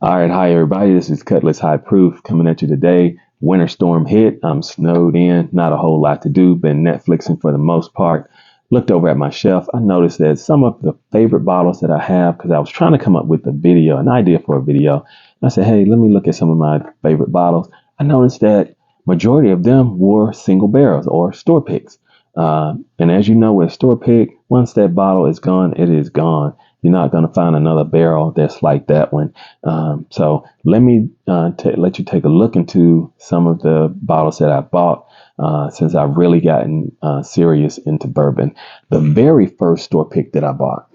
All right, hi everybody. This is Cutlass High Proof coming at you today. Winter storm hit. I'm snowed in. Not a whole lot to do. Been Netflixing for the most part. Looked over at my shelf. I noticed that some of the favorite bottles that I have, because I was trying to come up with an idea for a video. I said, hey, let me look at some of my favorite bottles. I noticed that majority of them were single barrels or store picks. And as you know, with store pick, once that bottle is gone, it is gone. You're not going to find another barrel that's like that one. So let me let you take a look into some of the bottles that I bought since I've really gotten serious into bourbon. The very first store pick that I bought,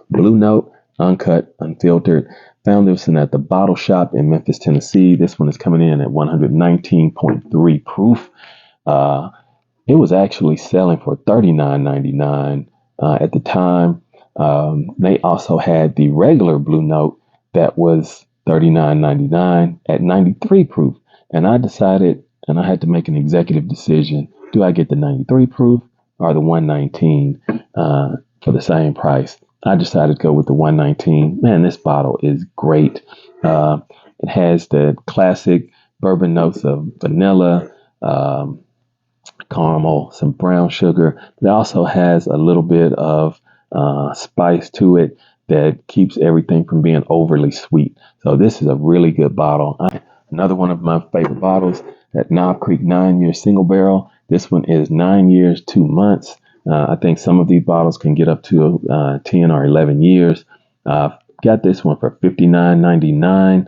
Blue Note, uncut, unfiltered. Found this one at the Bottle Shop in Memphis, Tennessee. This one is coming in at 119.3 proof. It was actually selling for $39.99 at the time. They also had the regular Blue Note that was $39.99 at 93 proof. And I decided, and I had to make an executive decision, do I get the 93 proof or the 119 for the same price? I decided to go with the 119. Man, this bottle is great. It has the classic bourbon notes of vanilla, caramel, some brown sugar. It also has a little bit of spice to it that keeps everything from being overly sweet. So this is a really good bottle. Another one of my favorite bottles, that Knob Creek 9-year single barrel. This one is 9 years, 2 months. I think some of these bottles can get up to 10 or 11 years. Got this one for $59.99.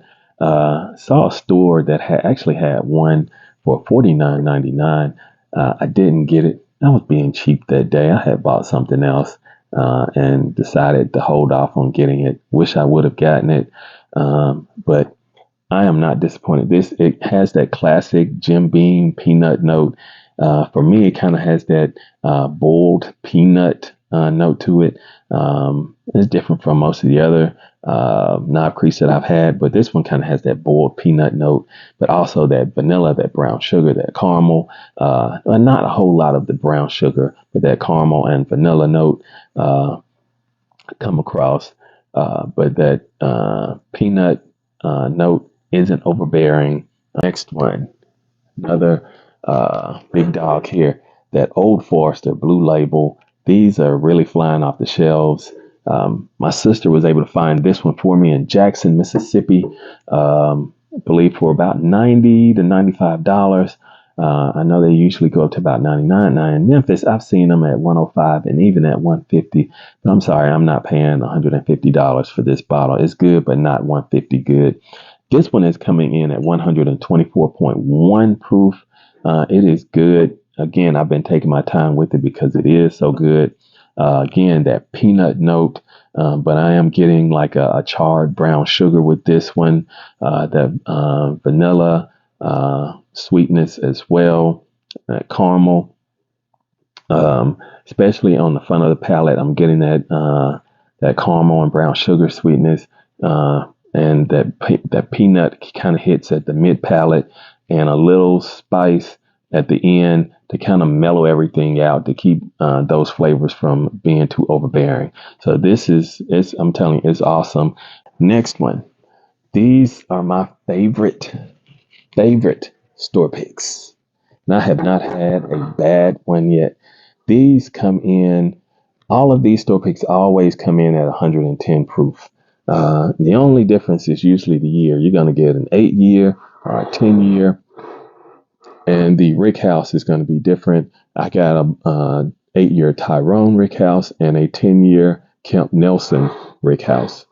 Saw a store that actually had one for $49.99. I didn't get it. I was being cheap that day. I had bought something else and decided to hold off on getting it. Wish I would have gotten it. But I am not disappointed. It has that classic Jim Beam peanut note. For me, it kind of has that boiled peanut note to it. It's different from most of the other Knob Creeks that I've had, but this one kind of has that boiled peanut note, but also that vanilla, that brown sugar, that caramel. Not a whole lot of the brown sugar, but that caramel and vanilla note come across. But that peanut note isn't overbearing. Next one, another big dog here, that Old Forester Blue Label. These are really flying off the shelves. My sister was able to find this one for me in Jackson, Mississippi, I believe for about $90 to $95. I know they usually go up to about $99. Now in Memphis, I've seen them at $105 and even at $150. But I'm sorry, I'm not paying $150 for this bottle. It's good, but not $150 good. This one is coming in at 124.1 proof. It is good. Again, I've been taking my time with it because it is so good. Again, that peanut note, but I am getting like a charred brown sugar with this one. The vanilla sweetness as well, caramel, especially on the front of the palate. I'm getting that caramel and brown sugar sweetness, and that peanut kind of hits at the mid palate, and a little spice at the end to kind of mellow everything out to keep those flavors from being too overbearing. So I'm telling you, it's awesome. Next one. These are my favorite store picks. And I have not had a bad one yet. These come in, all of these store picks always come in at 110 proof. The only difference is usually the year. You're going to get an 8-year or a 10-year. And the rickhouse is going to be different. I got a 8-year Tyrone rickhouse and a 10-year Kemp Nelson rickhouse.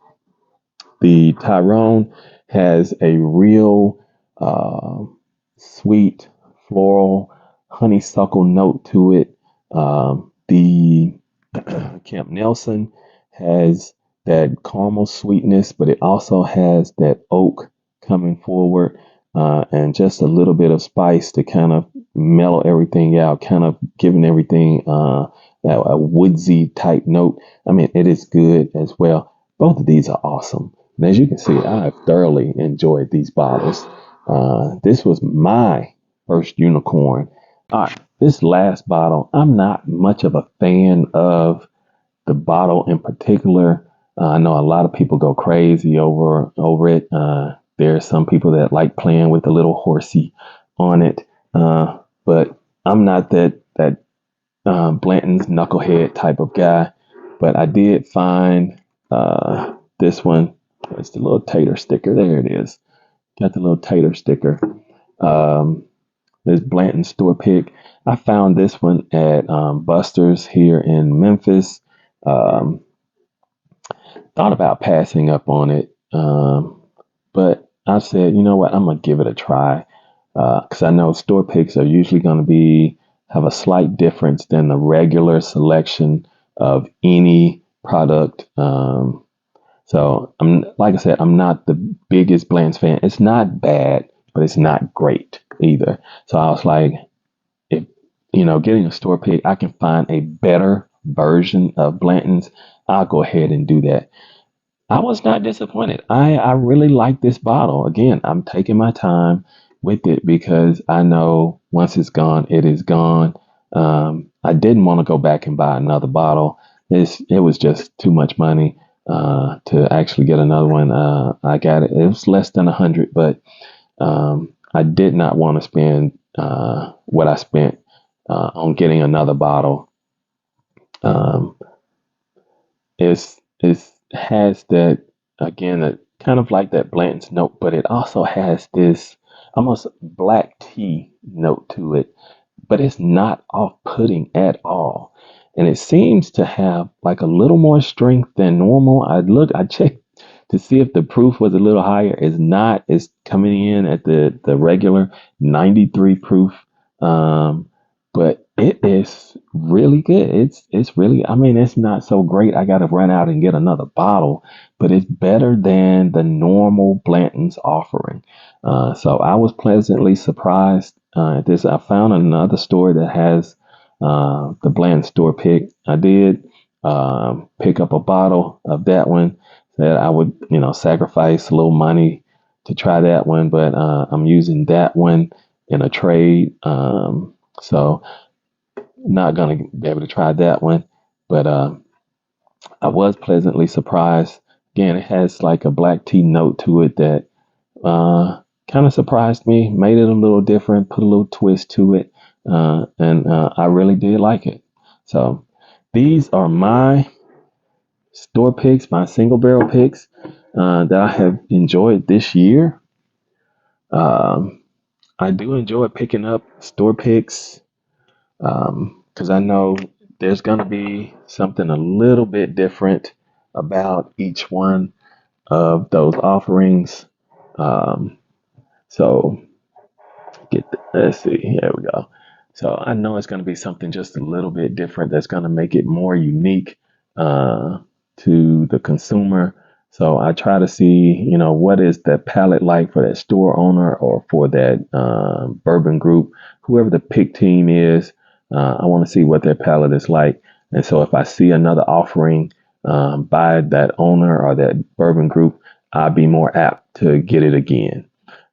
The Tyrone has a real sweet floral honeysuckle note to it. The Kemp Nelson has that caramel sweetness, but it also has that oak coming forward. And just a little bit of spice to kind of mellow everything out, kind of giving everything a woodsy type note. I mean, it is good as well. Both of these are awesome. And as you can see, I have thoroughly enjoyed these bottles. This was my first unicorn. All right, this last bottle, I'm not much of a fan of the bottle in particular. I know a lot of people go crazy over it. There's some people that like playing with the little horsey on it, but I'm not that Blanton's knucklehead type of guy. But I did find this one. It's the little tater sticker. There it is. Got the little tater sticker. This Blanton store pick. I found this one at Buster's here in Memphis. Um, Thought about passing up on it, but I said, you know what, I'm gonna give it a try because I know store picks are usually going to have a slight difference than the regular selection of any product. So I'm like I said, I'm not the biggest Blanton's fan. It's not bad, but it's not great either. So I was like, if getting a store pick, I can find a better version of Blanton's, I'll go ahead and do that. I was not disappointed. I really like this bottle. Again, I'm taking my time with it because I know once it's gone, it is gone. I didn't want to go back and buy another bottle. It was just too much money to actually get another one. I got it. It was less than 100, but I did not want to spend what I spent on getting another bottle. It has that, again, that kind of like that Blanton's note, but it also has this almost black tea note to it, but it's not off-putting at all. And it seems to have like a little more strength than normal. I checked to see if the proof was a little higher. It's not. It's coming in at the regular 93 proof. But it is really good. It's really, I mean, it's not so great. I got to run out and get another bottle, but it's better than the normal Blanton's offering. So I was pleasantly surprised at this. I found another store that has the Blanton store pick. I did pick up a bottle of that one. That I would, sacrifice a little money to try that one, but I'm using that one in a trade. So not gonna be able to try that one, but I was pleasantly surprised. Again, it has like a black tea note to it that kind of surprised me, made it a little different, put a little twist to it, and I really did like it. So these are my store picks, my single barrel picks that I have enjoyed this year. I do enjoy picking up store picks because I know there's going to be something a little bit different about each one of those offerings. So let's see, here we go. So I know it's going to be something just a little bit different that's going to make it more unique to the consumer. So I try to see, what is the palate like for that store owner or for that bourbon group, whoever the pick team is. I want to see what their palate is like. And so if I see another offering by that owner or that bourbon group, I'll be more apt to get it again.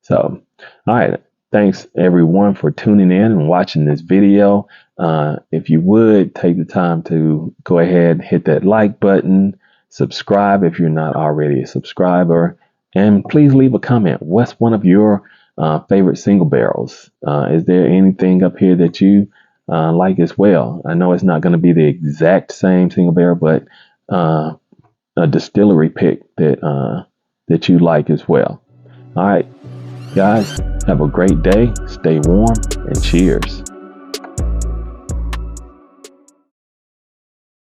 So, all right. Thanks everyone for tuning in and watching this video. If you would take the time to go ahead and hit that like button, subscribe if you're not already a subscriber, and please leave a comment. What's one of your favorite single barrels? Is there anything up here that you like as well? I know it's not going to be the exact same single barrel, but a distillery pick that you like as well. All right, guys, have a great day. Stay warm and cheers.